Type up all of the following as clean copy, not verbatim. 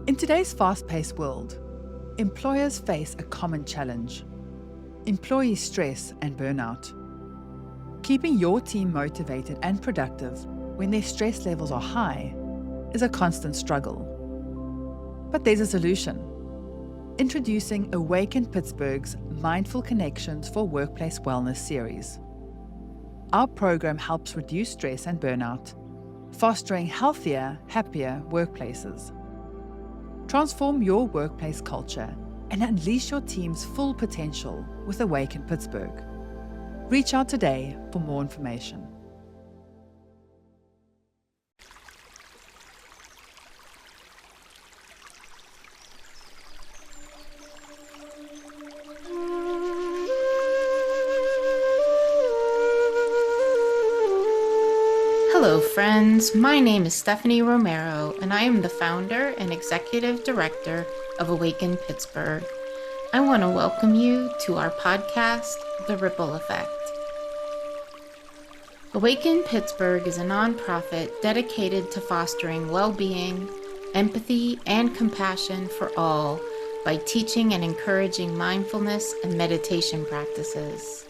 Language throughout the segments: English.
In today's fast-paced world, employers face a common challenge: employee stress and burnout. Keeping your team motivated and productive when their stress levels are high is a constant struggle. But there's a solution. Introducing Awaken Pittsburgh's Mindful Connections for Workplace Wellness series. Our program helps reduce stress and burnout, fostering healthier, happier workplaces. Transform your workplace culture and unleash your team's full potential with Awaken Pittsburgh. Reach out today for more information. Hello friends, my name is Stephanie Romero and I am the founder and executive director of Awaken Pittsburgh. I want to welcome you to our podcast, The Ripple Effect. Awaken Pittsburgh is a nonprofit dedicated to fostering well-being, empathy, and compassion for all by teaching and encouraging mindfulness and meditation practices.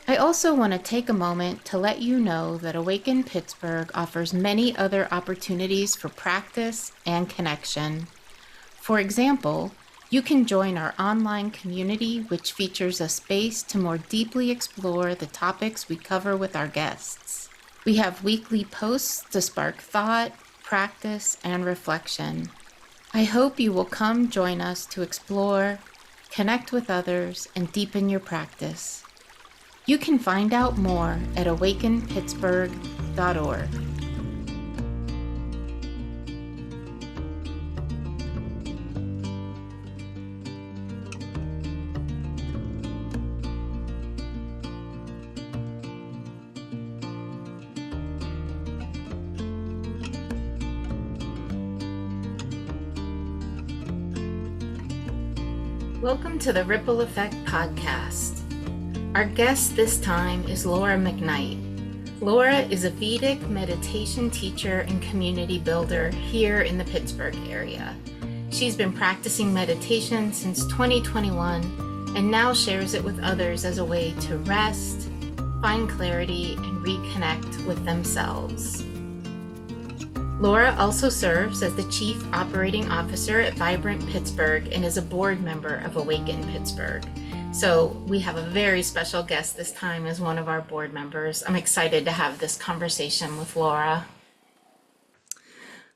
I also want to take a moment to let you know that Awaken Pittsburgh offers many other opportunities for practice and connection. For example, you can join our online community, which features a space to more deeply explore the topics we cover with our guests. We have weekly posts to spark thought, practice, and reflection. I hope you will come join us to explore, connect with others, and deepen your practice. You can find out more at awakenpittsburgh.org. Welcome to the Ripple Effect podcast. Our guest this time is Lora McKnight. Lora is a Vedic meditation teacher and community builder here in the Pittsburgh area. She's been practicing meditation since 2021 and now shares it with others as a way to rest, find clarity, and reconnect with themselves. Lora also serves as the Chief Operating Officer at Vibrant Pittsburgh and is a board member of Awaken Pittsburgh. So we have a very special guest this time as one of our board members. I'm excited to have this conversation with Lora.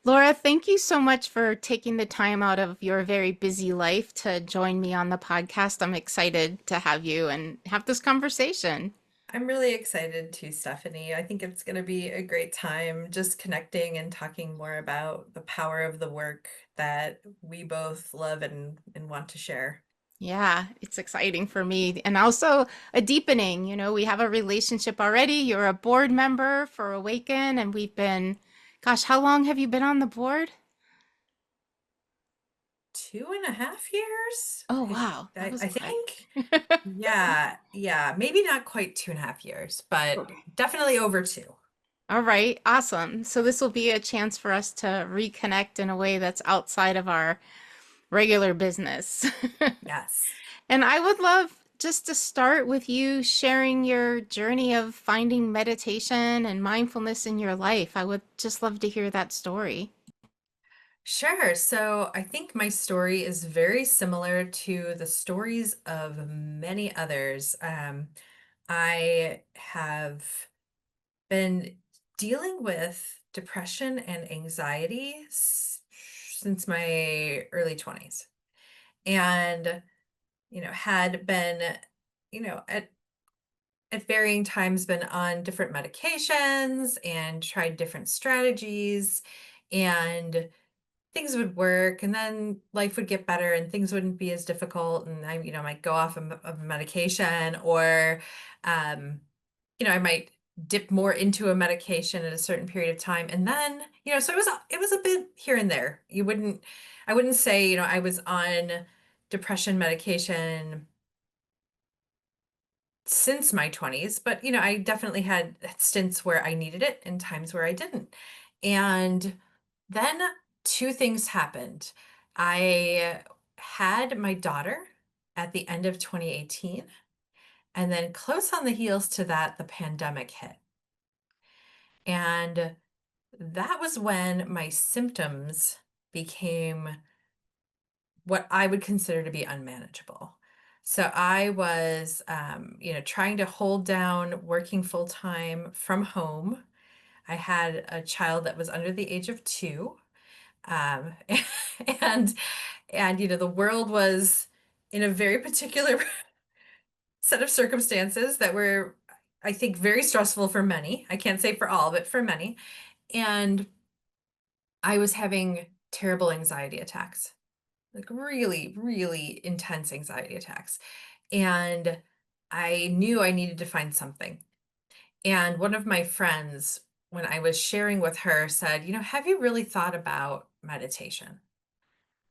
Lora, thank you so much for taking the time out of your very busy life to join me on the podcast. I'm excited to have you and have this conversation. I'm really excited too, Stephanie. I think it's going to be a great time just connecting and talking more about the power of the work that we both love and want to share. Yeah, it's exciting for me and also a deepening. You know, we have a relationship already. You're a board member for Awaken and we've been, gosh, how long have you been on the board? 2.5 years. Oh, wow. I That think. Yeah, maybe not quite 2.5 years, but definitely over 2. All right, awesome. So this will be a chance for us to reconnect in a way that's outside of our regular business. Yes. And I would love just to start with you sharing your journey of finding meditation and mindfulness in your life. I would just love to hear that story. Sure. So I think my story is very similar to the stories of many others. I have been dealing with depression and anxiety since my early 20s. And, had been, at varying times been on different medications and tried different strategies, and things would work, and then life would get better and things wouldn't be as difficult, and I might go off of medication, or I might dip more into a medication at a certain period of time, and then so it was a bit here and there. I wouldn't say I was on depression medication since my 20s, but I definitely had stints where I needed it and times where I didn't. And then two things happened. I had my daughter at the end of 2018, and then close on the heels to that, the pandemic hit. And that was when my symptoms became what I would consider to be unmanageable. So I was, trying to hold down working full time from home. I had a child that was under the age of 2, um, and the world was in a very particular set of circumstances that were, I think, very stressful for many. I can't say for all, but for many. And I was having terrible anxiety attacks, like really, really intense anxiety attacks. And I knew I needed to find something. And one of my friends, when I was sharing with her, said, have you really thought about meditation?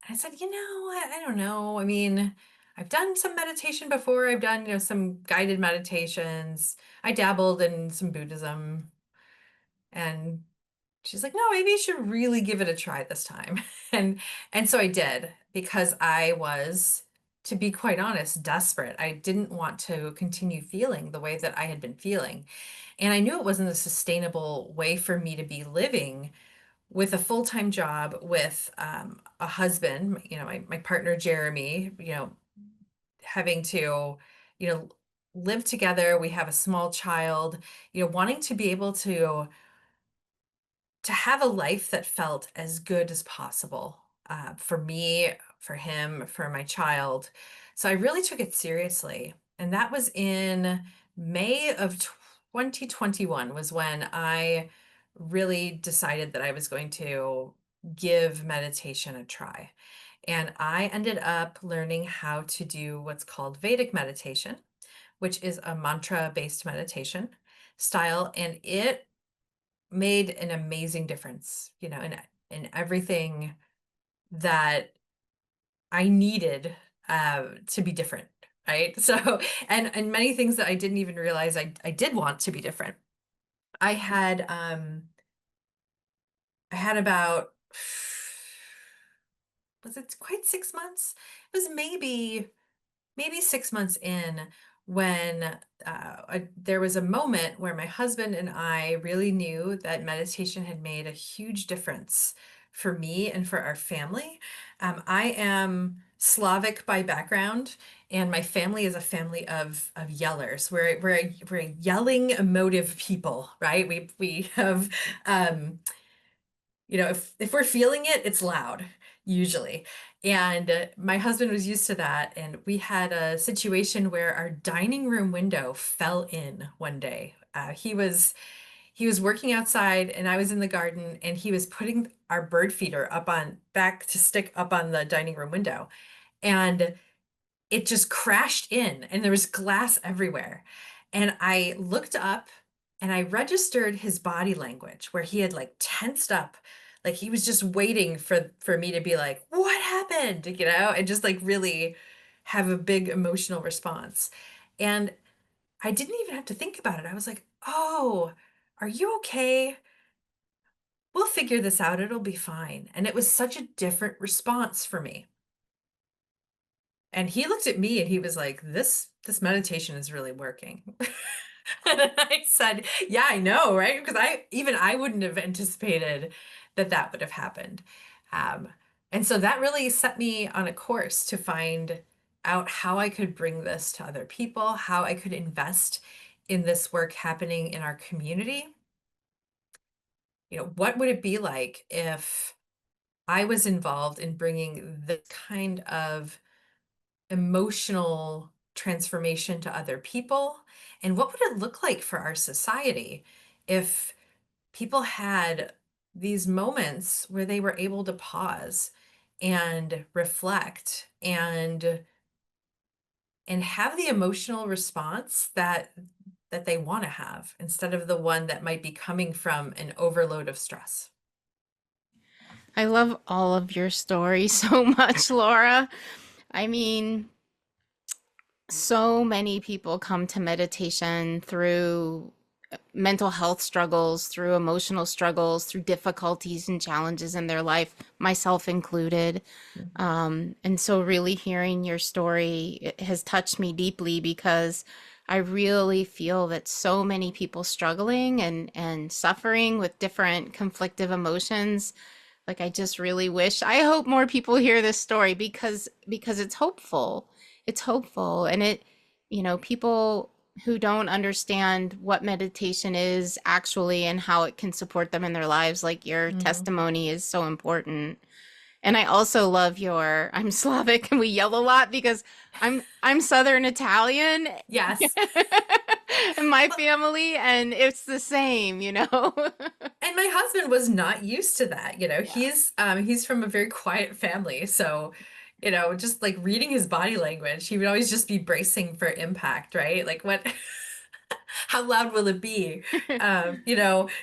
I said, I don't know. I mean, I've done some meditation before. I've done, some guided meditations. I dabbled in some Buddhism. And she's like, no, maybe you should really give it a try this time. And so I did, because I was, to be quite honest, desperate. I didn't want to continue feeling the way that I had been feeling. And I knew it wasn't a sustainable way for me to be living with a full-time job, with a husband, my partner, Jeremy, having to, live together. We have a small child, wanting to be able to have a life that felt as good as possible, for me, for him, for my child. So I really took it seriously. And that was in May of 2021 was when I really decided that I was going to give meditation a try. And I ended up learning how to do what's called Vedic meditation, which is a mantra-based meditation style. And it made an amazing difference, in everything that I needed, to be different, right? So, and many things that I didn't even realize I did want to be different. I had about, was it quite 6 months? It was maybe 6 months in, when there was a moment where my husband and I really knew that meditation had made a huge difference for me and for our family. I am Slavic by background, and my family is a family of yellers. We're a yelling, emotive people, right? We have, if we're feeling it, it's loud, usually. And my husband was used to that. And we had a situation where our dining room window fell in one day. He was working outside, and I was in the garden, and he was putting our bird feeder back to stick up on the dining room window. And it just crashed in, and there was glass everywhere. And I looked up, and I registered his body language, where he had like tensed up, like he was just waiting for me to be like, what happened? And just like really have a big emotional response. And I didn't even have to think about it. I was like, oh, are you okay? We'll figure this out. It'll be fine. And it was such a different response for me. And he looked at me and he was like, this meditation is really working. And I said, yeah, I know, right? Because I wouldn't have anticipated that would have happened. Um, and so that really set me on a course to find out how I could bring this to other people, how I could invest in this work happening in our community. What would it be like if I was involved in bringing this kind of emotional transformation to other people? And what would it look like for our society if people had these moments where they were able to pause and reflect and have the emotional response that they want to have, instead of the one that might be coming from an overload of stress? I love all of your stories so much, Laura. I mean, so many people come to meditation through mental health struggles, through emotional struggles, through difficulties and challenges in their life, myself included. Mhm. And so really hearing your story, it has touched me deeply because I really feel that so many people struggling and suffering with different conflictive emotions. Like I just really wish, I hope more people hear this story because it's hopeful. It's hopeful and people who don't understand what meditation is actually and how it can support them in their lives, like your Mhm. testimony is so important. And I also love your I'm Slavic and we yell a lot because I'm Southern Italian Yes. in my Well, family and it's the same, you know? and my husband was not used to that. Yeah. He's from a very quiet family. So, just like reading his body language, he would always just be bracing for impact, right? Like what how loud will it be?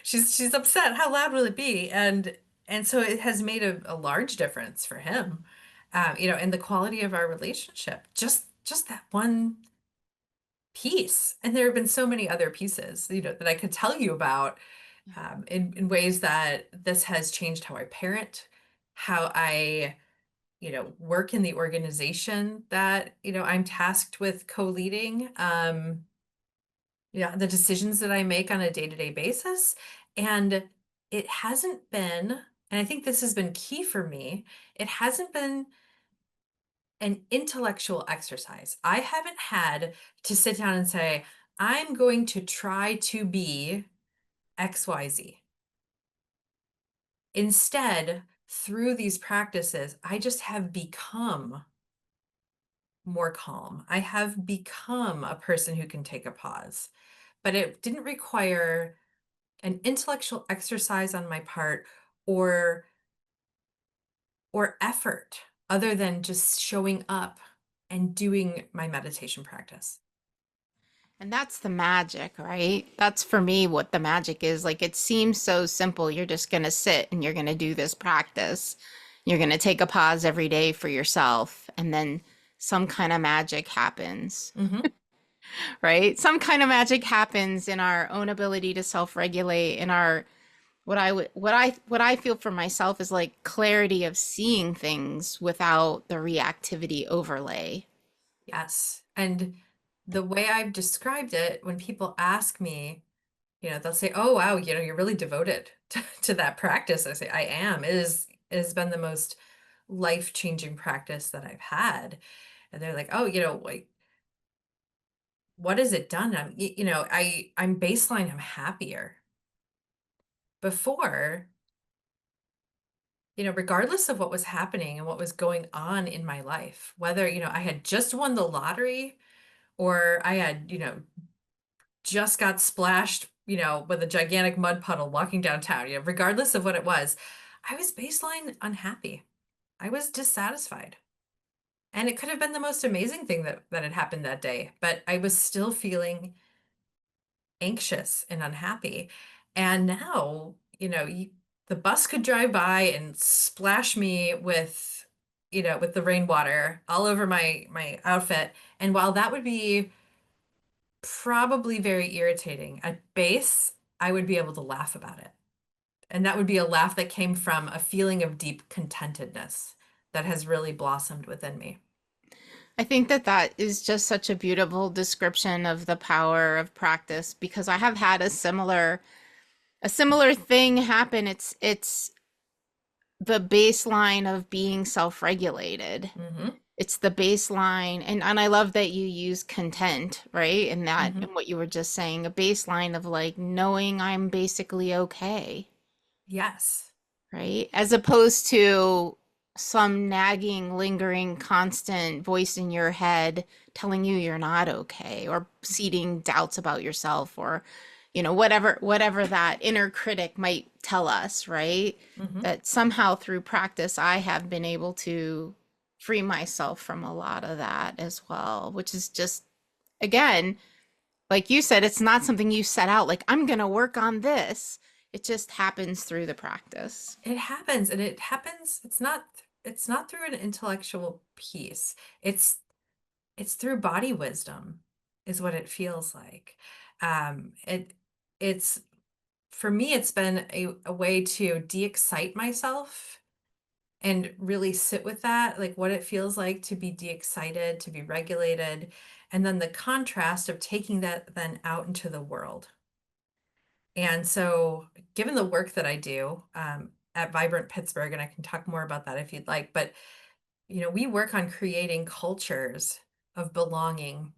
She's upset. How loud will it be? And so it has made a large difference for him. In the quality of our relationship. Just that one piece. And there have been so many other pieces, that I could tell you about, in ways that this has changed how I parent, how I, work in the organization that, I'm tasked with co-leading, the decisions that I make on a day-to-day basis. And it hasn't been, and I think this has been key for me, it hasn't been an intellectual exercise. I haven't had to sit down and say, I'm going to try to be XYZ. Instead, through these practices, I just have become more calm. I have become a person who can take a pause. But it didn't require an intellectual exercise on my part or effort other than just showing up and doing my meditation practice. And that's the magic, right? That's for me what the magic is. Like it seems so simple. You're just going to sit and you're going to do this practice. You're going to take a pause every day for yourself and then some kind of magic happens, Hmm. right? Some kind of magic happens in our own ability to self-regulate in our what I feel for myself is like clarity of seeing things without the reactivity overlay. Yes. And the way I've described it, when people ask me, they'll say, "Oh, wow, you're really devoted to that practice." I say, "I am. It has been the most life-changing practice that I've had." And they're like, "Oh, like what has it done?" I'm baseline, I'm happier. Before, regardless of what was happening and what was going on in my life, whether, I had just won the lottery or I had, just got splashed, with a gigantic mud puddle walking downtown, regardless of what it was, I was baseline unhappy. I was dissatisfied. And it could have been the most amazing thing that had happened that day, but I was still feeling anxious and unhappy. And now, the bus could drive by and splash me with the rainwater all over my outfit. And while that would be probably very irritating, at base, I would be able to laugh about it. And that would be a laugh that came from a feeling of deep contentedness that has really blossomed within me. I think that that is just such a beautiful description of the power of practice because I have had a similar thing happen. It's the baseline of being self-regulated. Hmm. It's the baseline and I love that you use content, right? And that Hmm. and what you were just saying, a baseline of like knowing I'm basically okay, Yes. right? As opposed to some nagging, lingering, constant voice in your head telling you you're not okay or seeding doubts about yourself or whatever that inner critic might tell us, right? Hmm. That somehow through practice I have been able to free myself from a lot of that as well, which is just again like you said, it's not something you set out like, I'm going to work on this. It just happens through the practice. It happens, and it happens, it's not through an intellectual piece. It's through body wisdom is what it feels like. It it's for me, it's been a way to de-excite myself and really sit with that, like what it feels like to be de-excited, to be regulated, and then the contrast of taking that then out into the world. And so, given the work that I do at Vibrant Pittsburgh, and I can talk more about that if you'd like, but we work on creating cultures of belonging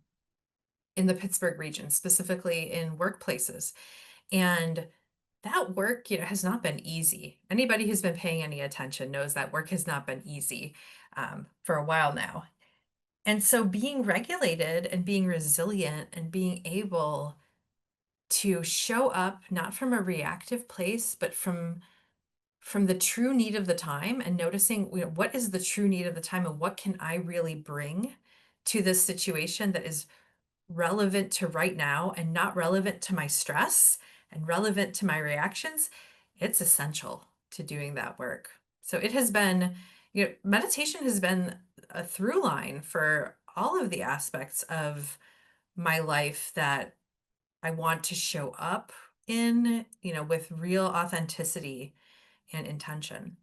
in the Pittsburgh region, specifically in workplaces. And that work, has not been easy. Anybody who's been paying any attention knows that work has not been easy for a while now. And so being regulated and being resilient and being able to show up not from a reactive place, but from the true need of the time and noticing, what is the true need of the time and what can I really bring to this situation that is relevant to right now and not relevant to my stress and relevant to my reactions, it's essential to doing that work. So it has been, meditation has been a through line for all of the aspects of my life that I want to show up in, with real authenticity and intention.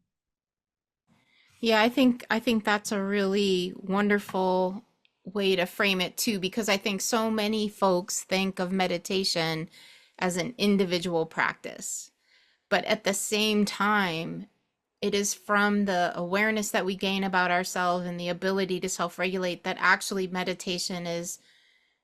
Yeah, I think that's a really wonderful way to frame it too, because I think so many folks think of meditation as an individual practice. But at the same time, it is from the awareness that we gain about ourselves and the ability to self-regulate that actually meditation is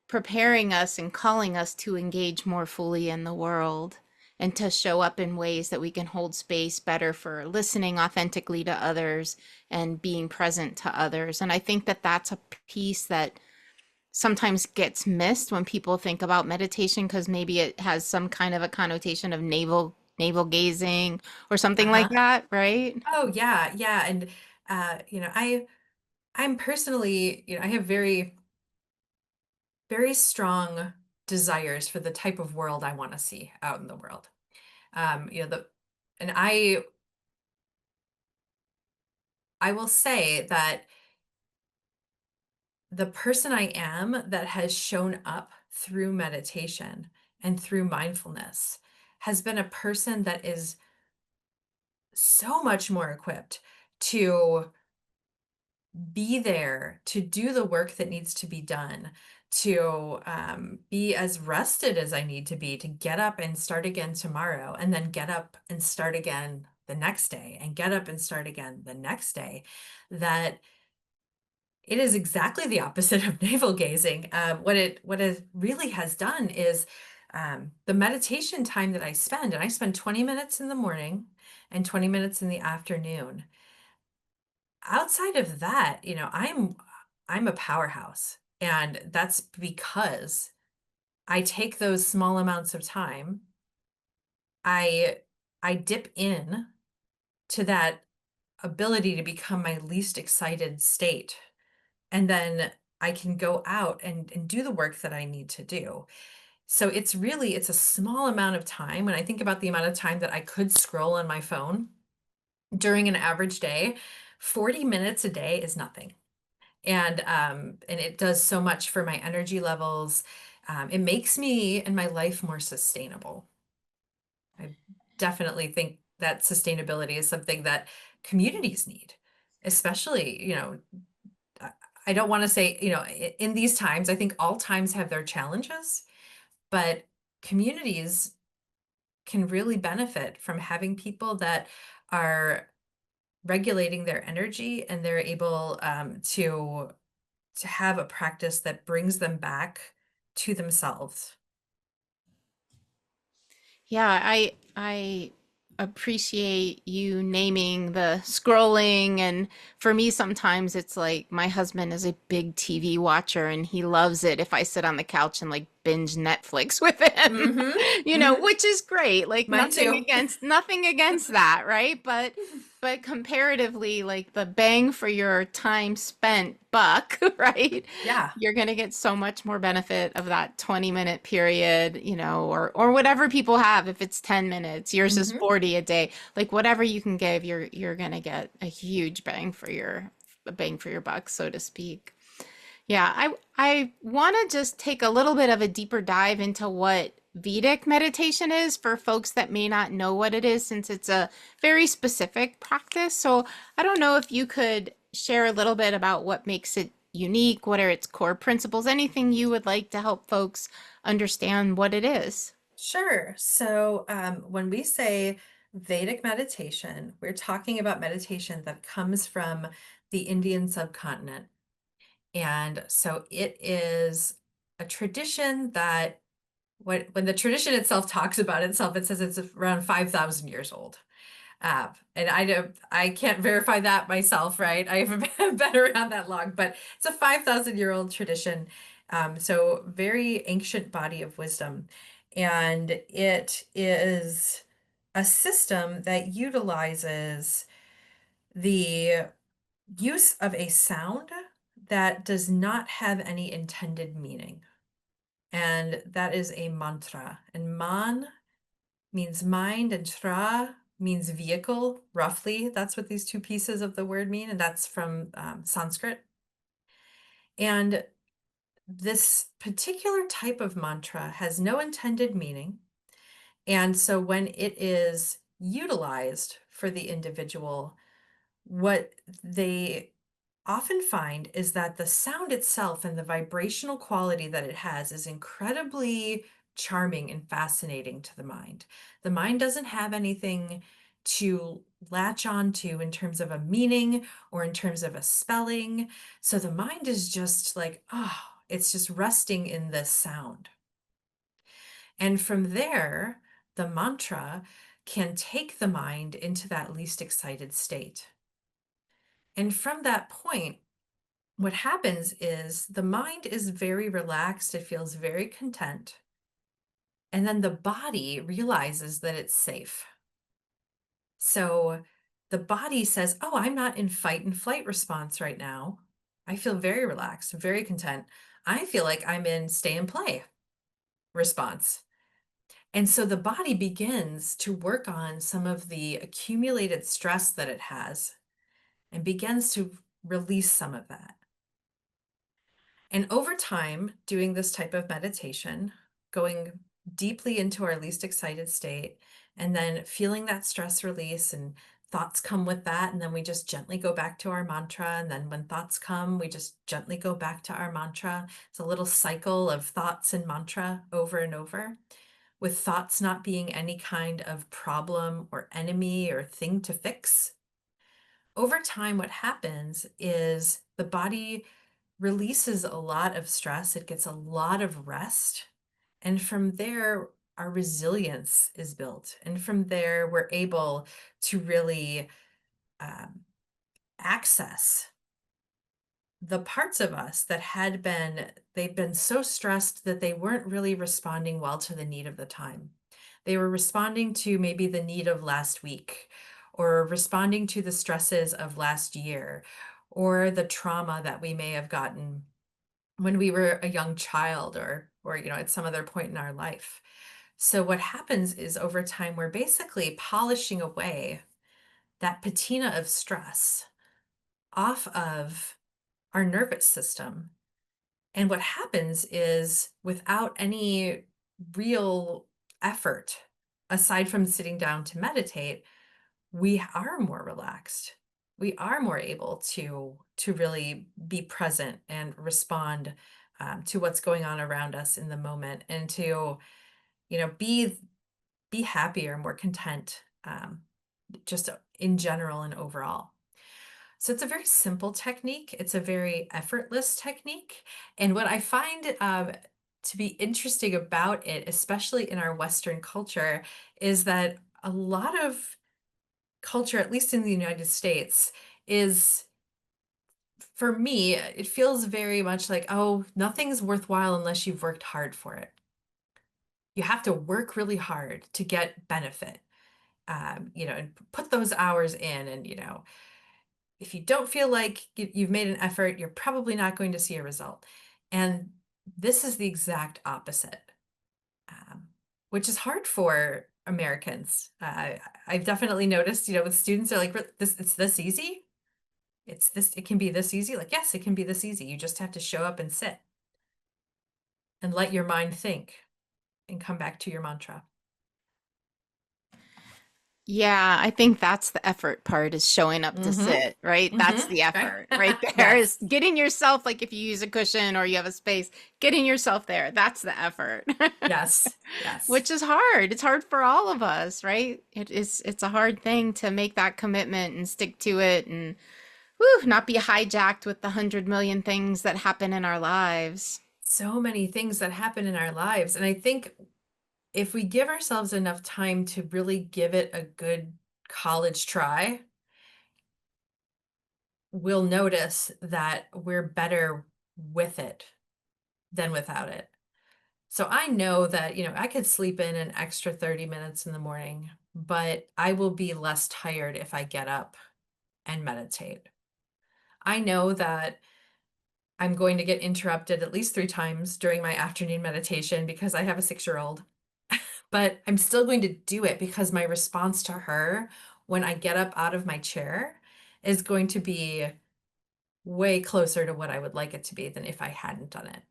preparing us and calling us to engage more fully in the world and to show up in ways that we can hold space better for listening authentically to others and being present to others. And I think that that's a piece that sometimes gets missed when people think about meditation, because maybe it has some kind of a connotation of navel gazing or something like Uh-huh. that, right? Oh yeah, yeah. And I'm personally, I have very, very strong desires for the type of world I want to see out in the world. And I will say that the person I am that has shown up through meditation and through mindfulness has been a person that is so much more equipped to be there, to do the work that needs to be done, to be as rested as I need to be, to get up and start again tomorrow, and then get up and start again the next day, and get up and start again the next day. That it is exactly the opposite of navel gazing. What it really has done is the meditation time that I spend, and I spend 20 minutes in the morning and 20 minutes in the afternoon. Outside of that, I'm a powerhouse, and that's because I take those small amounts of time. I I dip in to that ability to become my least excited state, and then I can go out and do the work that I need to do. So it's a small amount of time. When I think about the amount of time that I could scroll on my phone during an average day, 40 minutes a day is nothing. And it does so much for my energy levels. It makes me and my life more sustainable. I definitely think that sustainability is something that communities need, especially, I I don't want to say, in these times, I think all times have their challenges, but communities can really benefit from having people that are regulating their energy, and they're able to have a practice that brings them back to themselves. Yeah, I appreciate you naming the scrolling, and for me sometimes it's like my husband is a big TV watcher and he loves it if I sit on the couch and like binge Netflix with him. Mm-hmm. Mm-hmm. Which is great. Like Mine too. nothing against that, right? But comparatively, like the bang for your time spent buck, right? Yeah. You're going to get so much more benefit of that 20-minute period, or whatever people have. If it's 10 minutes, yours is Mm-hmm. 40 a day. Like whatever you can give, you're going to get a huge bang for your buck, so to speak. Yeah, I want to just take a little bit of a deeper dive into what Vedic meditation is for folks that may not know what it is, since it's a very specific practice. So I don't know if you could share a little bit about what makes it unique, what are its core principles, anything you would like to help folks understand what it is. Sure. So when we say Vedic meditation, we're talking about meditation that comes from the Indian subcontinent. And so it is a tradition that when the tradition itself talks about itself, it says it's around 5,000 years old. And I can't verify that myself, right? I haven't been around that long, but it's a 5,000-year-old tradition. So very ancient body of wisdom. And it is a system that utilizes the use of a sound that does not have any intended meaning. And that is a mantra. And man means mind, and tra means vehicle, roughly. That's what these two pieces of the word mean, and that's from Sanskrit. And this particular type of mantra has no intended meaning. And so when it is utilized for the individual, what they often find is that the sound itself and the vibrational quality that it has is incredibly charming and fascinating to the mind. The mind doesn't have anything to latch on to in terms of a meaning or in terms of a spelling. So the mind is just like, oh, it's just resting in this sound. And from there, the mantra can take the mind into that least excited state. And from that point, what happens is the mind is very relaxed, it feels very content, and then the body realizes that it's safe. So the body says, oh, I'm not in fight and flight response right now. I feel very relaxed, very content. I feel like I'm in stay and play response. And so the body begins to work on some of the accumulated stress that it has and begins to release some of that. And over time, doing this type of meditation, going deeply into our least excited state, and then feeling that stress release, and thoughts come with that. And then we just gently go back to our mantra. And then when thoughts come, we just gently go back to our mantra. It's a little cycle of thoughts and mantra over and over, with thoughts not being any kind of problem or enemy or thing to fix. Over time, what happens is the body releases a lot of stress, it gets a lot of rest. And from there, our resilience is built. And from there, we're able to really um, access the parts of us that they'd been so stressed that they weren't really responding well to the need of the time. They were responding to maybe the need of last week, or responding to the stresses of last year, or the trauma that we may have gotten when we were a young child, or at some other point in our life. So what happens is over time, we're basically polishing away that patina of stress off of our nervous system. And what happens is, without any real effort, aside from sitting down to meditate, we are more relaxed. We are more able to really be present and respond to what's going on around us in the moment, and to, be happier, more content, just in general and overall. So it's a very simple technique. It's a very effortless technique. And what I find to be interesting about it, especially in our Western culture, is that a lot of culture, at least in the United States, is, for me, it feels very much like, oh, nothing's worthwhile unless you've worked hard for it. You have to work really hard to get benefit, and put those hours in. And, if you don't feel like you've made an effort, you're probably not going to see a result. And this is the exact opposite, which is hard for Americans. I've definitely noticed, with students, they're like, it's this easy? It can be this easy? Like, yes, it can be this easy. You just have to show up and sit and let your mind think. and come back to your mantra. Yeah, I think that's the effort part is showing up to Mm-hmm. sit, right? That's Mm-hmm. the Right. effort right there is Yes. getting yourself, like if you use a cushion or you have a space, getting yourself there. That's the effort. Yes. Yes. Which is hard. It's hard for all of us, right? It's a hard thing to make that commitment and stick to it and not be hijacked with the 100 million things that happen in our lives. So many things that happen in our lives. And I think if we give ourselves enough time to really give it a good college try, we'll notice that we're better with it than without it. So I know that, I could sleep in an extra 30 minutes in the morning, but I will be less tired if I get up and meditate. I know that I'm going to get interrupted at least 3 times during my afternoon meditation because I have a 6-year-old, but I'm still going to do it because my response to her when I get up out of my chair is going to be way closer to what I would like it to be than if I hadn't done it.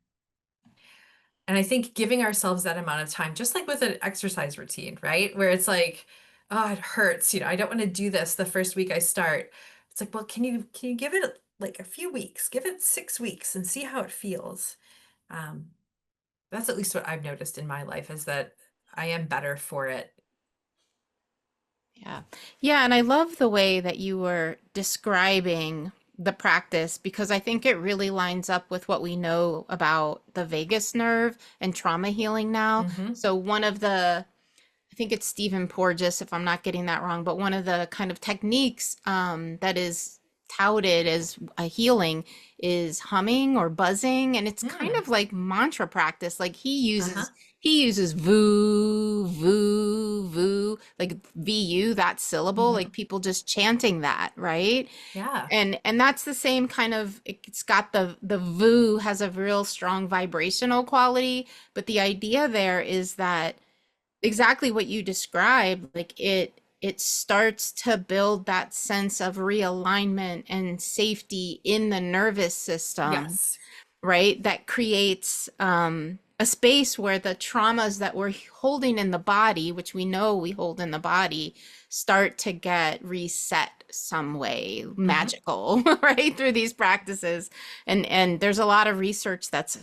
And I think giving ourselves that amount of time, just like with an exercise routine, right? Where it's like, oh, it hurts, I don't want to do this the first week I start. It's like, well, can you give it like a few weeks, give it 6 weeks and see how it feels. Um, that's at least what I've noticed in my life is that I am better for it. Yeah. Yeah, and I love the way that you were describing the practice because I think it really lines up with what we know about the vagus nerve and trauma healing now. Hmm. So one of the I think it's Stephen Porges, if I'm not getting that wrong, but one of the kind of techniques that is touted as a healing is humming or buzzing, and it's kind Mm. of like mantra practice. Like Uh-huh. he uses voo, voo, voo, like VU, that syllable, Hmm. like people just chanting that, right? Yeah. And that's the same kind of it's got the voo has a real strong vibrational quality, but the idea there is that exactly what you described, like it starts to build that sense of realignment and safety in the nervous system, Yes. right? That creates a space where the traumas that we're holding in the body, which we know we hold in the body, start to get reset some way, Hmm. magical, right? Through these practices. And there's a lot of research that's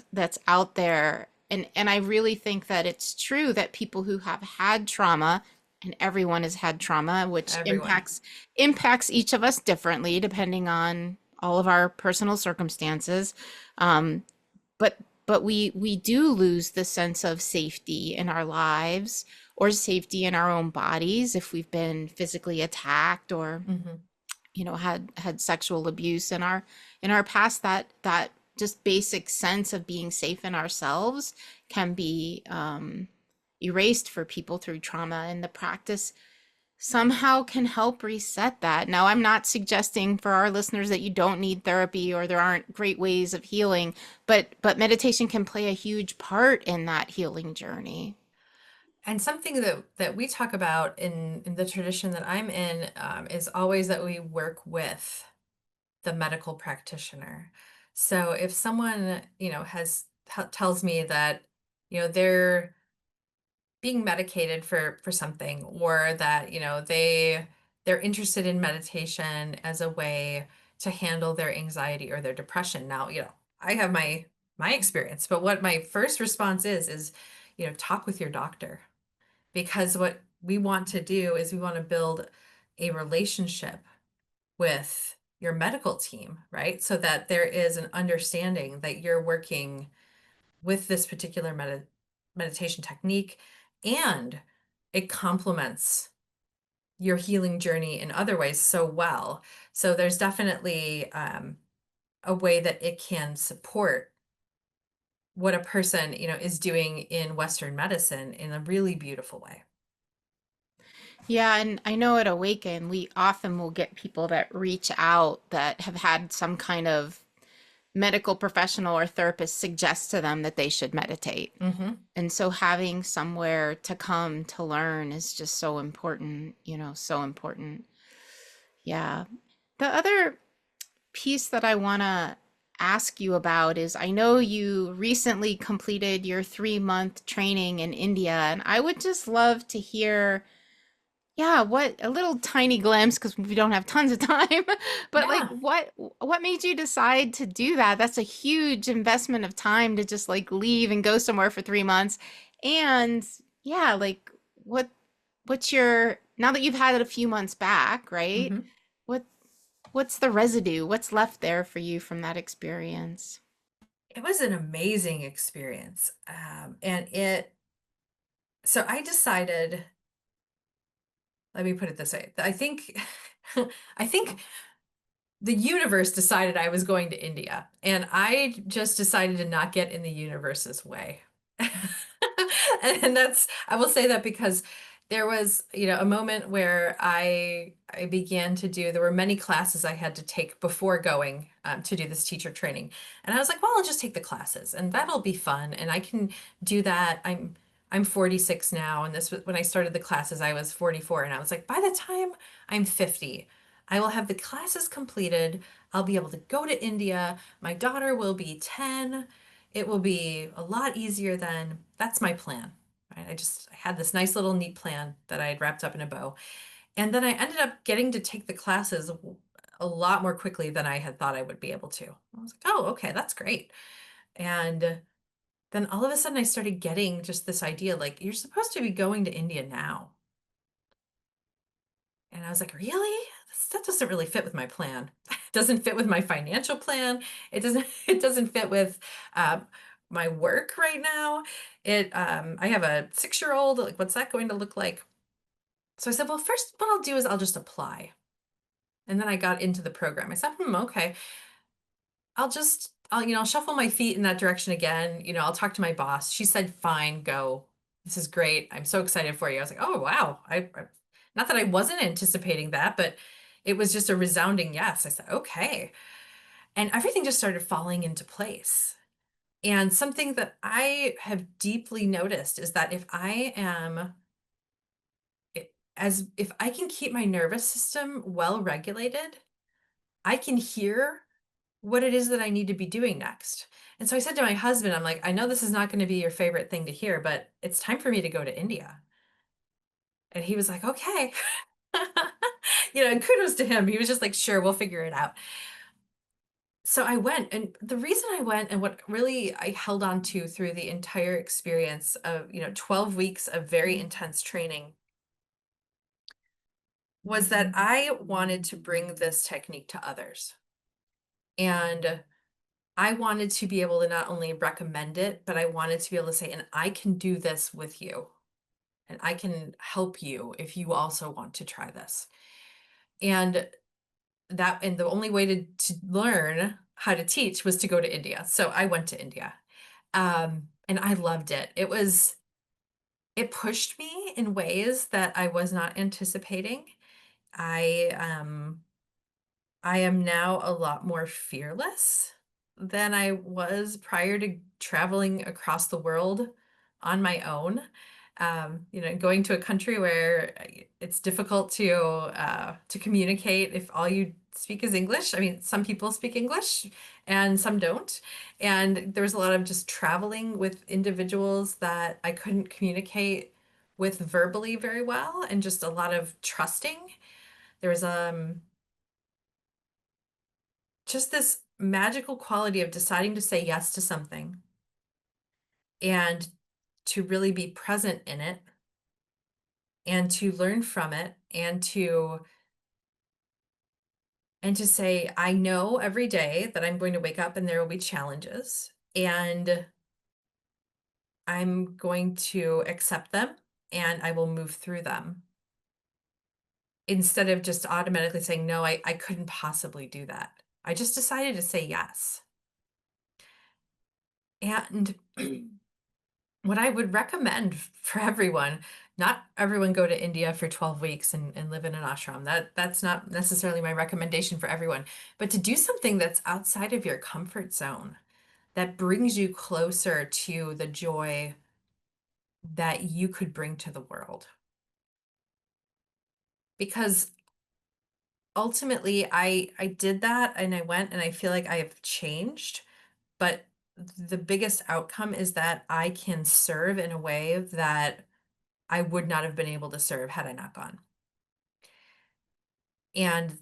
out there. And I really think that it's true that people who have had trauma, and everyone has had trauma, which Everyone. impacts each of us differently depending on all of our personal circumstances. Um, but we do lose the sense of safety in our lives or safety in our own bodies if we've been physically attacked or Hmm. had sexual abuse in our past. That just basic sense of being safe in ourselves can be erased for people through trauma, and the practice somehow can help reset that. Now, I'm not suggesting for our listeners that you don't need therapy or there aren't great ways of healing, but meditation can play a huge part in that healing journey. And something that we talk about in the tradition that I'm in is always that we work with the medical practitioner. So if someone, tells me that, they're being medicated for something, or that, they're interested in meditation as a way to handle their anxiety or their depression. Now, I have my experience, but what my first response is, talk with your doctor, because what we want to do is we want to build a relationship with your medical team, right? So that there is an understanding that you're working with this particular meditation technique and it complements your healing journey in other ways so well. So there's definitely a way that it can support what a person, is doing in Western medicine in a really beautiful way. Yeah, and I know at Awaken, we often will get people that reach out that have had some kind of medical professional or therapist suggest to them that they should meditate. Hmm. And so having somewhere to come to learn is just so important, so important. Yeah. The other piece that I want to ask you about is I know you recently completed your 3-month training in India, and I would just love to hear, yeah, what a little tiny glimpse because we don't have tons of time, but like Yeah. what made you decide to do that? That's a huge investment of time to just like leave and go somewhere for 3 months. And yeah, like what what's your now that you've had it a few months back, right? hmm What what's the residue? What's left there for you from that experience? It was an amazing experience. So I decided, let me put it this way. I think, I think the universe decided I was going to India, and I just decided to not get in the universe's way. And I will say that because there was, a moment where I began to do, there were many classes I had to take before going to do this teacher training. And I was like, well, I'll just take the classes and that'll be fun. And I can do that. I'm 46 now, and this was when I started the classes, I was 44, and I was like, by the time I'm 50, I will have the classes completed. I'll be able to go to India. My daughter will be 10. It will be a lot easier then. That's my plan. Right? I had this nice little neat plan that I had wrapped up in a bow. And then I ended up getting to take the classes a lot more quickly than I had thought I would be able to. I was like, oh, okay, that's great. And then all of a sudden I started getting just this idea like, you're supposed to be going to India now. And I was like, really? That doesn't really fit with my plan. It doesn't fit with my financial plan. It doesn't fit with my work right now. I have a 6-year-old, like, what's that going to look like? So I said, well, first, what I'll do is I'll just apply. And then I got into the program. I said, okay, I'll shuffle my feet in that direction again. I'll talk to my boss. She said, fine, go. This is great. I'm so excited for you. I was like, oh, wow. Not that I wasn't anticipating that, but it was just a resounding yes. I said, okay. And everything just started falling into place. And something that I have deeply noticed is that if I can keep my nervous system well regulated, I can hear what it is that I need to be doing next. And so I said to my husband, I'm like, I know this is not going to be your favorite thing to hear, but it's time for me to go to India. And he was like, okay. And kudos to him. He was just like, sure, we'll figure it out. So I went, and the reason I went and what really I held on to through the entire experience of, 12 weeks of very intense training was that I wanted to bring this technique to others. And I wanted to be able to not only recommend it, but I wanted to be able to say, and I can do this with you, and I can help you if you also want to try this. And the only way to learn how to teach was to go to India. So I went to India. And I loved it. It pushed me in ways that I was not anticipating. I um I am now a lot more fearless than I was prior to traveling across the world on my own. Going to a country where it's difficult to communicate if all you speak is English. I mean, some people speak English and some don't. And there was a lot of just traveling with individuals that I couldn't communicate with verbally very well, and just a lot of trusting. There was just this magical quality of deciding to say yes to something and to really be present in it and to learn from it and to say, I know every day that I'm going to wake up and there will be challenges, and I'm going to accept them and I will move through them, instead of just automatically saying, no, I couldn't possibly do that. I just decided to say yes. And what I would recommend for everyone, not everyone go to India for 12 weeks and live in an ashram. That's not necessarily my recommendation for everyone, but to do something that's outside of your comfort zone, that brings you closer to the joy that you could bring to the world. Because ultimately I did that and I went and I feel like I have changed, but the biggest outcome is that I can serve in a way that I would not have been able to serve had I not gone. And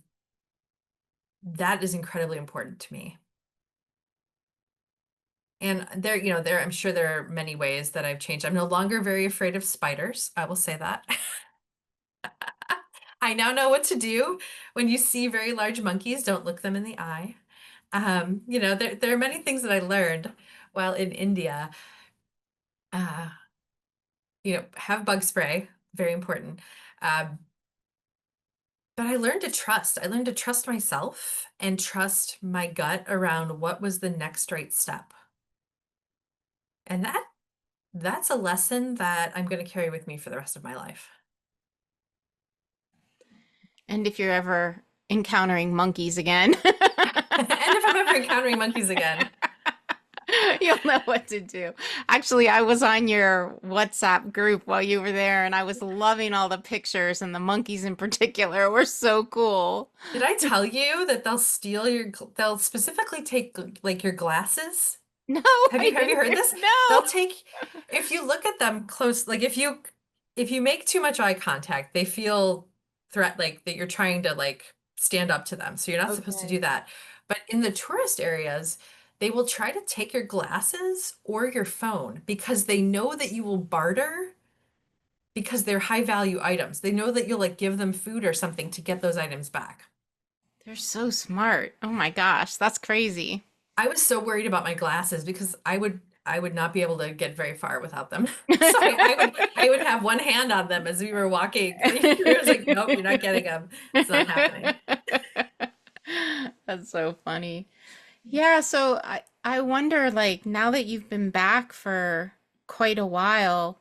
that is incredibly important to me. And I'm sure there are many ways that I've changed. I'm no longer very afraid of spiders. I will say that. I now know what to do when you see very large monkeys, don't look them in the eye. There are many things that I learned while in India. Uh, have bug spray, very important. Um, but I learned to trust. I learned to trust myself and trust my gut around what was the next right step. And that's a lesson that I'm going to carry with me for the rest of my life. And if you're ever encountering monkeys again, And if I'm ever encountering monkeys again, you'll know what to do. Actually, I was on your WhatsApp group while you were there, and I was loving all the pictures, and the monkeys in particular were so cool. did I tell you that they'll specifically take like your glasses? No, Have I you didn't heard hear. this? No. They'll take, if you look at them close, like if you make too much eye contact, they feel like that you're trying to like stand up to them. So you're not supposed to do Okay. that. But in the tourist areas, they will try to take your glasses or your phone because they know that you will barter because they're high value items. They know that you'll like give them food or something to get those items back. They're so smart. Oh my gosh, that's crazy. I was so worried about my glasses because I would not be able to get very far without them. So I would have one hand on them as we were walking. It was like, nope, you're not getting them. It's not happening. That's so funny. Yeah, so I wonder, like, now that you've been back for quite a while,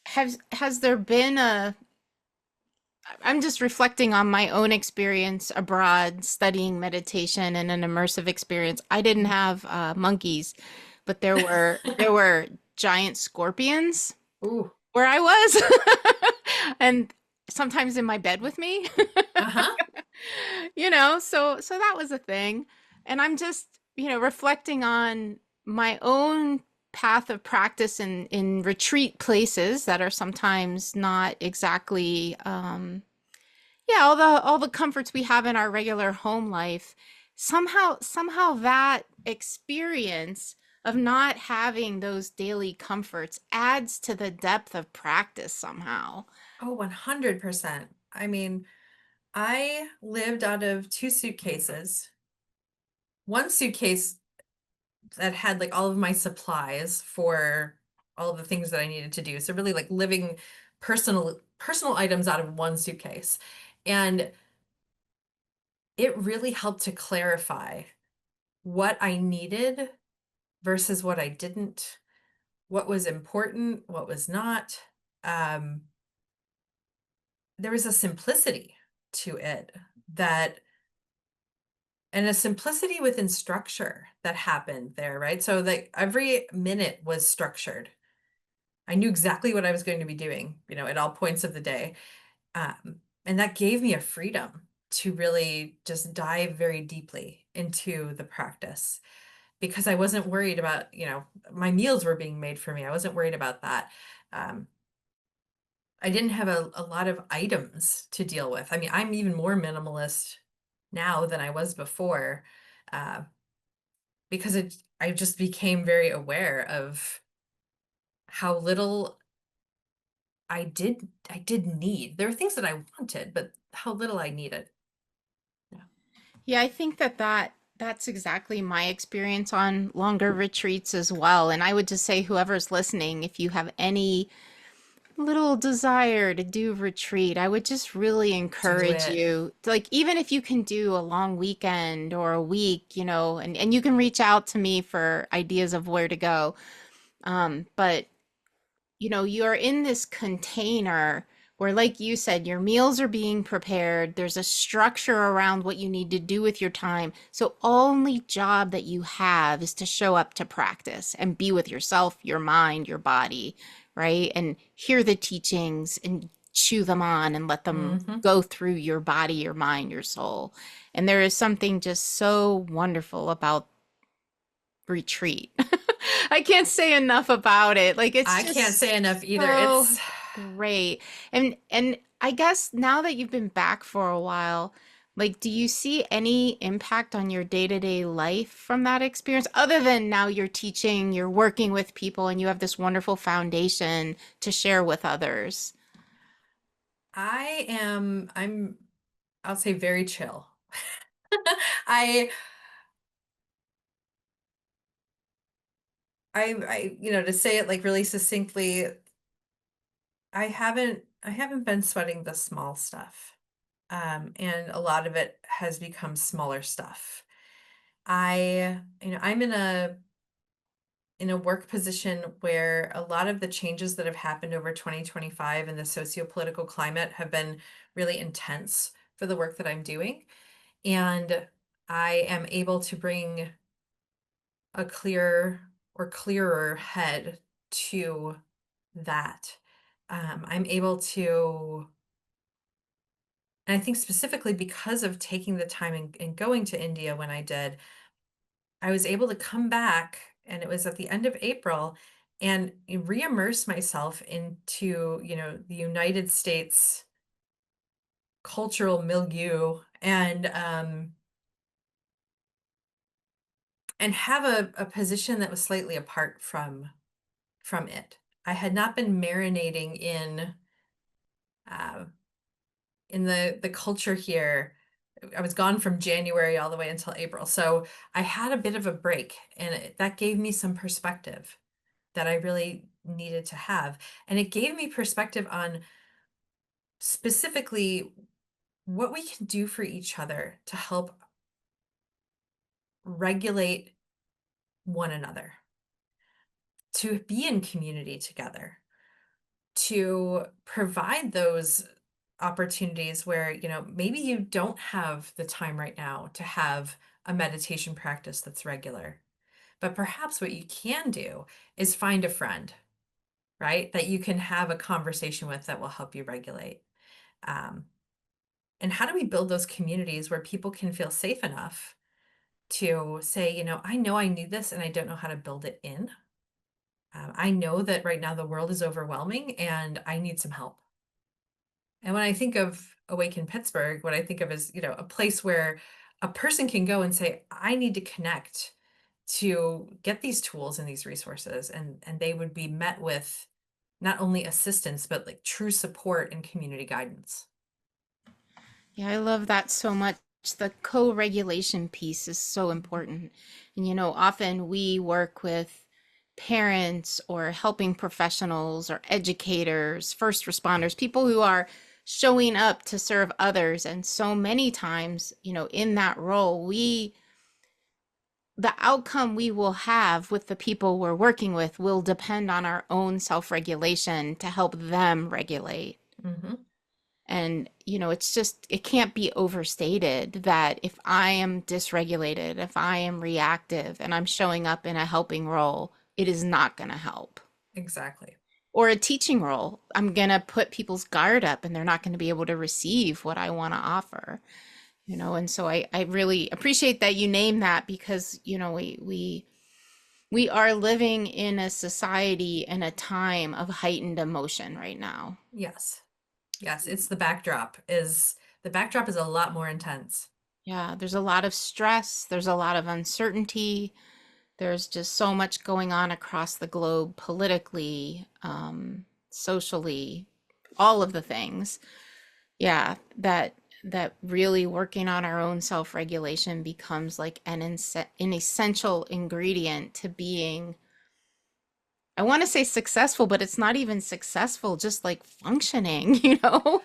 has there been a I'm just reflecting on my own experience abroad studying meditation and an immersive experience. I didn't have monkeys, but there were giant scorpions Ooh, where I was, and sometimes in my bed with me. uh-huh. So that was a thing. And I'm just, reflecting on my own path of practice in retreat places that are sometimes not exactly yeah, all the comforts we have in our regular home life. Somehow that experience of not having those daily comforts adds to the depth of practice somehow. Oh, 100%. I mean, I lived out of two suitcases. One suitcase that had like all of my supplies for all of the things that I needed to do. So really like living personal items out of one suitcase. And it really helped to clarify what I needed versus what I didn't, what was important, what was not. Um, there was a simplicity to it that, and a simplicity within structure that happened there, right? So that every minute was structured. I knew exactly what I was going to be doing, at all points of the day. And that gave me a freedom to really just dive very deeply into the practice because I wasn't worried about, my meals were being made for me. I wasn't worried about that. Um, I didn't have a lot of items to deal with. I mean, I'm even more minimalist now than I was before, uh, because I just became very aware of how little I did need. There were things that I wanted, but how little I needed. Yeah. Yeah, I think that's exactly my experience on longer retreats as well. And I would just say whoever's listening, if you have any little desire to do retreat, I would just really Do encourage it. you, like even if you can do a long weekend or a week, and you can reach out to me for ideas of where to go. But you're in this container where, like you said, your meals are being prepared. There's a structure around what you need to do with your time. So only job that you have is to show up to practice and be with yourself, your mind, your body, right? And hear the teachings and chew them on and let them Hmm. go through your body, your mind, your soul. And there is something just so wonderful about retreat. I can't say enough about it. Like it's I can't say just enough either. so It's great. And I guess now that you've been back for a while, like do you see any impact on your day-to-day life from that experience other than now you're teaching, you're working with people and you have this wonderful foundation to share with others? I'll say very chill. I to say it like really succinctly, I haven't been sweating the small stuff. And a lot of it has become smaller stuff. I'm in a work position where a lot of the changes that have happened over 2025 and the socio-political climate have been really intense for the work that I'm doing. And I am able to bring a clear or clearer head to that. I'm able to, and I think specifically because of taking the time and going to India when I did, I was able to come back, and it was at the end of April, and re-immerse myself into, the United States cultural milieu and have a position that was slightly apart from it. I had not been marinating uh, in the culture here. I was gone from January all the way until April. So I had a bit of a break, and that gave me some perspective that I really needed to have. And it gave me perspective on specifically what we can do for each other to help regulate one another, to be in community together, to provide those opportunities where, maybe you don't have the time right now to have a meditation practice that's regular. But perhaps what you can do is find a friend, right? That you can have a conversation with that will help you regulate. Um, and how do we build those communities where people can feel safe enough to say, I know I need this and I don't know how to build it in. I know that right now the world is overwhelming and I need some help. And when I think of Awaken Pittsburgh, what I think of is, a place where a person can go and say, I need to connect to get these tools and these resources, and they would be met with not only assistance, but like true support and community guidance. Yeah, I love that so much. The co-regulation piece is so important. And often we work with parents or helping professionals or educators, first responders, people who are showing up to serve others. And so many times, in that role, the outcome we will have with the people we're working with will depend on our own self-regulation to help them regulate. Hmm. And, it's just, it can't be overstated that if I am dysregulated, if I am reactive and I'm showing up in a helping role, it is not going to help. Exactly. Or a teaching role, I'm going to put people's guard up and they're not going to be able to receive what I want to offer. And so I really appreciate that you name that because, we are living in a society and a time of heightened emotion right now. Yes. Yes. It's the backdrop is a lot more intense. Yeah, there's a lot of stress, there's a lot of uncertainty, there's just so much going on across the globe politically, socially, all of the things. Yeah, that really working on our own self-regulation becomes like an essential ingredient to being, I want to say successful, but it's not even successful, just like functioning, Well,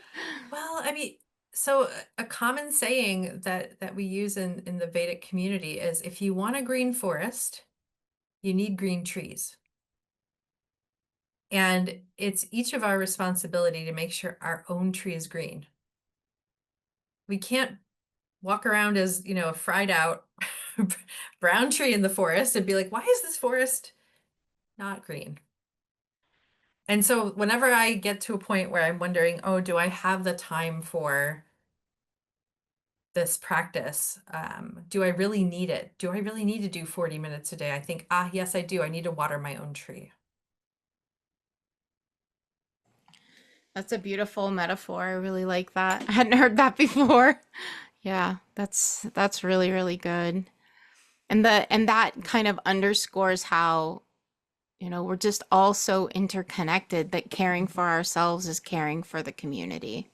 I mean, so a common saying that we use in the Vedic community is if you want a green forest, you need green trees. And it's each of our responsibility to make sure our own tree is green. We can't walk around as, a fried out brown tree in the forest and be like, why is this forest not green? And so whenever I get to a point where I'm wondering, oh, do I have the time for this practice? Do I really need it? Do I really need to do 40 minutes a day? I think, yes, I do. I need to water my own tree. That's a beautiful metaphor. I really like that. I hadn't heard that before. Yeah, that's really, really good. And that kind of underscores how, we're just all so interconnected that caring for ourselves is caring for the community.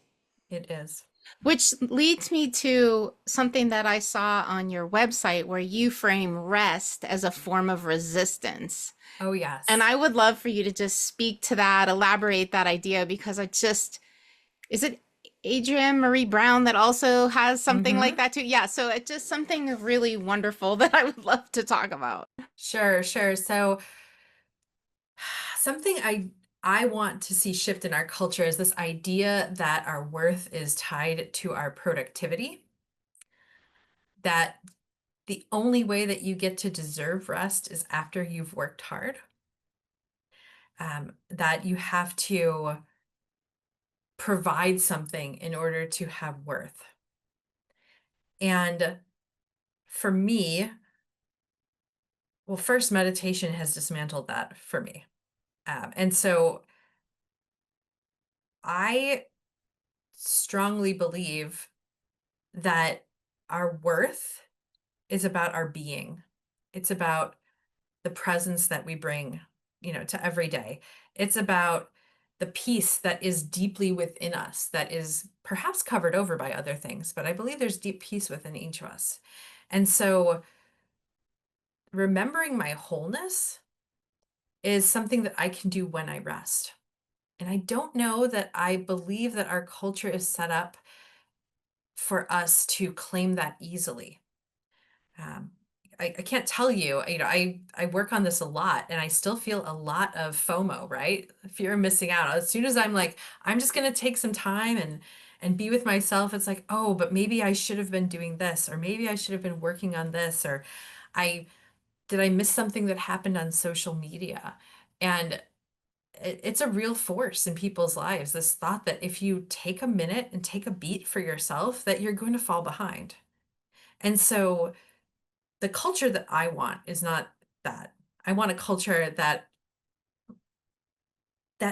It is. Which leads me to something that I saw on your website where you frame rest as a form of resistance. Oh, And yes. I would love for you to just speak to that, elaborate that idea, because is it Adrienne Marie Brown that also has something like Mm-hmm. that too? Yeah, so it's just something really wonderful that I would love to talk about. Sure, sure. So something I want to see shift in our culture is this idea that our worth is tied to our productivity, that the only way that you get to deserve rest is after you've worked hard, that you have to provide something in order to have worth. And for me, well, first, meditation has dismantled that for me. And so I strongly believe that our worth is about our being. It's about the presence that we bring, to every day. It's about the peace that is deeply within us, that is perhaps covered over by other things, but I believe there's deep peace within each of us. And so remembering my wholeness is something that I can do when I rest. And I don't know that I believe that our culture is set up for us to claim that easily. Um, I can't tell you, I work on this a lot and I still feel a lot of FOMO, right? Fear of missing out. As soon as I'm like, I'm just going to take some time and be with myself, it's like, oh, but maybe I should have been doing this, or maybe I should have been working on this, or I did I miss something that happened on social media? And it's a real force in people's lives, this thought that if you take a minute and take a beat for yourself, that you're going to fall behind. And so the culture that I want is not that. I want a culture that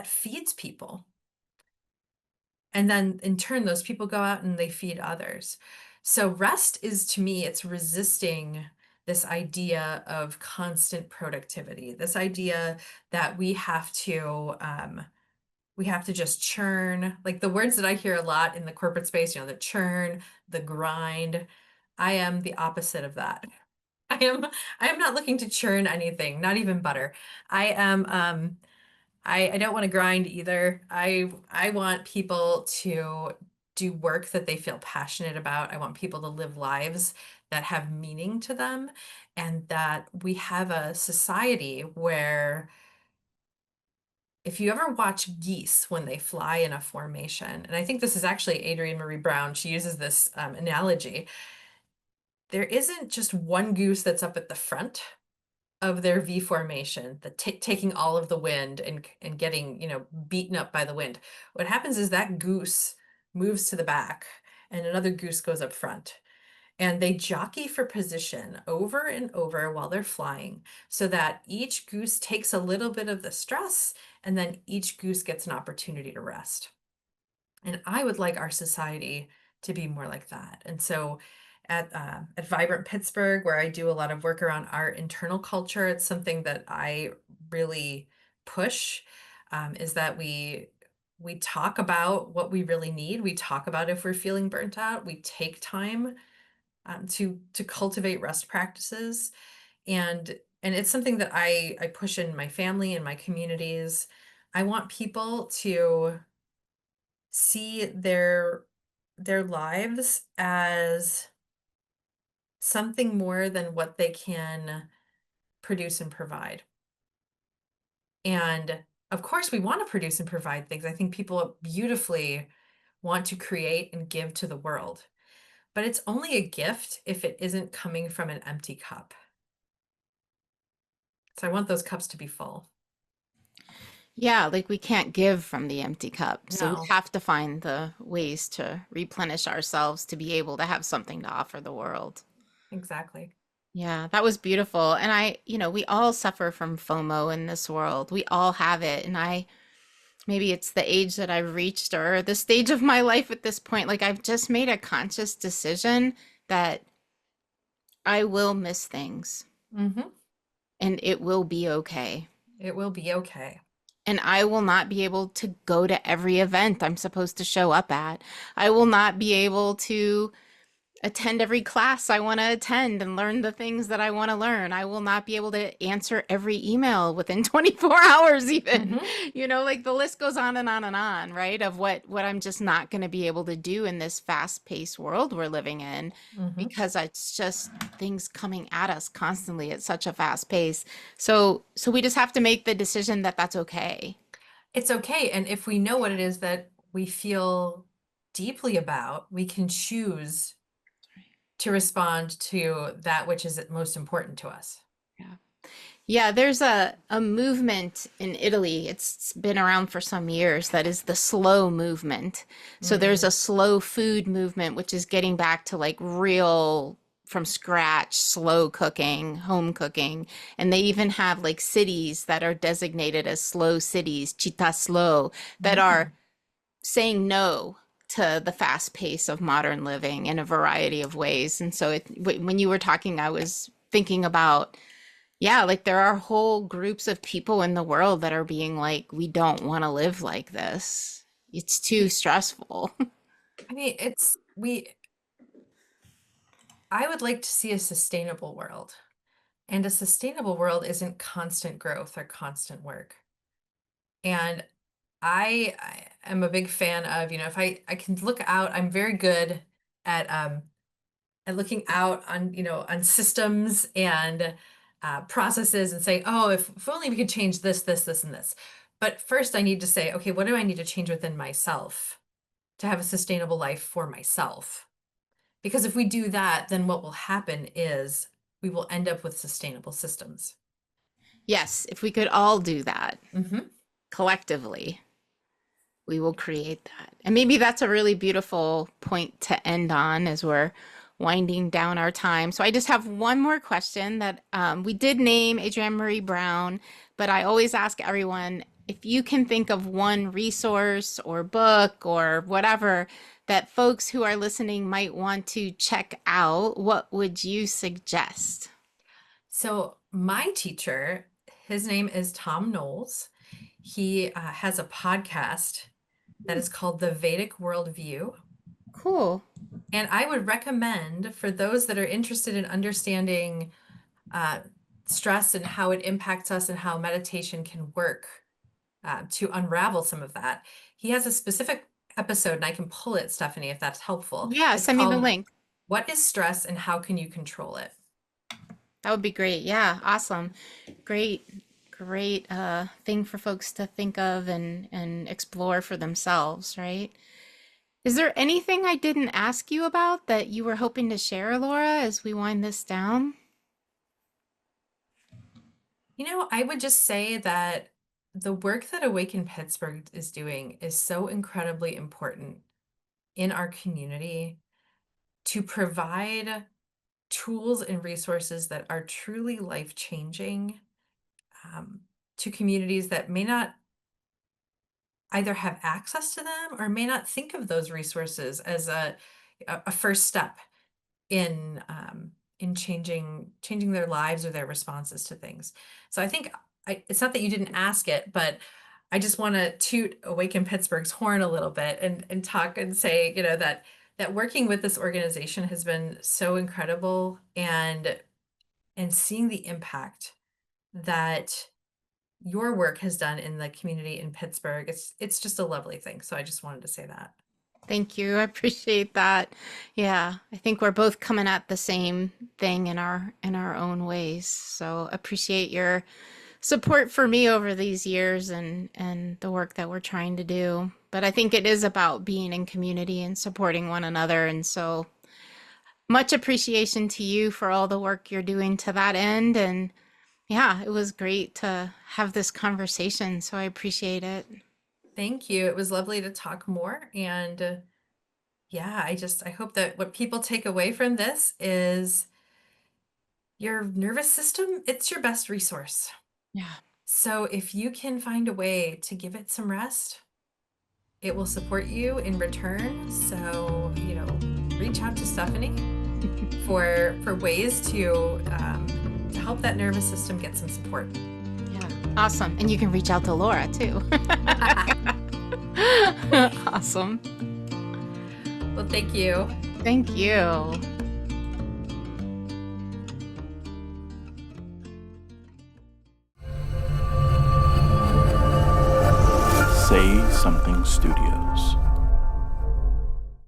feeds people. And then in turn, those people go out and they feed others. So rest is, to me, it's resisting this idea of constant productivity, this idea that we have to just churn, like the words that I hear a lot in the corporate space, the churn, the grind. I am the opposite of that. I am I am not looking to churn anything, not even butter. I am I don't want to grind either. I want people to do work that they feel passionate about. I want people to live lives that have meaning to them, and that we have a society where if you ever watch geese when they fly in a formation, and I think this is actually Adrienne Marie Brown, she uses this analogy. There isn't just one goose that's up at the front of their V formation, the taking all of the wind and getting, beaten up by the wind. What happens is that goose moves to the back and another goose goes up front. And they jockey for position over and over while they're flying so that each goose takes a little bit of the stress and then each goose gets an opportunity to rest. And I would like our society to be more like that. And so at Vibrant Pittsburgh, where I do a lot of work around our internal culture, it's something that I really push, is that we talk about what we really need. We talk about if we're feeling burnt out. We take time to cultivate rest practices, and it's something that I push in my family and my communities. I want people to see their lives as something more than what they can produce and provide. And of course, we want to produce and provide things. I think people beautifully want to create and give to the world, but it's only a gift if it isn't coming from an empty cup. So I want those cups to be full. Yeah, like we can't give from the empty cup. So we No, have to find the ways to replenish ourselves to be able to have something to offer the world. exactly. Yeah, that was beautiful. And we all suffer from FOMO in this world. We all have it. And maybe it's the age that I've reached or the stage of my life at this point. Like I've just made a conscious decision that I will miss things Hmm. and it will be okay. It will be okay. And I will not be able to go to every event I'm supposed to show up at. I will not be able to attend every class I want to attend and learn the things that I want to learn. I will not be able to answer every email within 24 hours even. Hmm. Like the list goes on and on and on, right? Of what I'm just not going to be able to do in this fast-paced world we're living in Hmm. because it's just things coming at us constantly at such a fast pace. So we just have to make the decision that that's okay. It's okay. And if we know what it is that we feel deeply about, we can choose to respond to that which is most important to us. Yeah. Yeah, there's a movement in Italy. It's been around for some years that is the slow movement. So there's Mm. a slow food movement, which is getting back to like real from scratch, slow cooking, home cooking. And they even have like cities that are designated as slow cities, città slow, that are Mm. saying no to the fast pace of modern living in a variety of ways. And so when you were talking, I was thinking about yeah, like there are whole groups of people in the world that are being like, we don't want to live like this. It's too Y- stressful. I mean, I would like to see a sustainable world. And a sustainable world isn't constant growth or constant work. And I am a big fan of, if I can look out, I'm very good at looking out on, on systems and processes and saying, oh, if only we could change this, this, this, and this. But first I need to say, okay, what do I need to change within myself to have a sustainable life for myself? Because if we do that, then what will happen is we will end up with sustainable systems. Yes, if we could all do that Hmm. collectively, we will create that. And maybe that's a really beautiful point to end on as we're winding down our time. So I just have one more question that we did name Adrienne Marie Brown, but I always ask everyone if you can think of one resource or book or whatever that folks who are listening might want to check out, what would you suggest? So my teacher, his name is Tom Knowles. He has a podcast that is called the Vedic Worldview. Cool. And I would recommend for those that are interested in understanding uh, stress and how it impacts us and how meditation can work to unravel some of that. He has a specific episode, and I can pull it, Stephanie, if that's helpful. Yeah, It's send me the called link. What is Stress and How Can You Control It? That would be great. Yeah, awesome. Great, great thing for folks to think of and explore for themselves, right? Is there anything I didn't ask you about that you were hoping to share, Laura, as we wind this down? I would just say that the work that Awaken Pittsburgh is doing is so incredibly important in our community to provide tools and resources that are truly life-changing um, to communities that may not either have access to them or may not think of those resources as a first step in changing their lives or their responses to things. So I think it's not that you didn't ask it, but I just want to toot Awaken Pittsburgh's horn a little bit and talk and say, that working with this organization has been so incredible and seeing the impact that your work has done in the community in Pittsburgh, it's just a lovely thing. So I just wanted to say that. Thank you. I appreciate that. Yeah, I think we're both coming at the same thing in our own ways. So appreciate your support for me over these years and the work that we're trying to do. But I think it is about being in community and supporting one another. And so much appreciation to you for all the work you're doing to that end. And Yeah, it was great to have this conversation, so I appreciate it. Thank you. It was lovely to talk more. And yeah, I hope that what people take away from this is your nervous system, it's your best resource. Yeah. So if you can find a way to give it some rest, it will support you in return. So, reach out to Stephanie for ways to help that nervous system get some support. Yeah. Awesome. And you can reach out to Lora too. Awesome. Well, thank you. Thank you. Say Something Studios.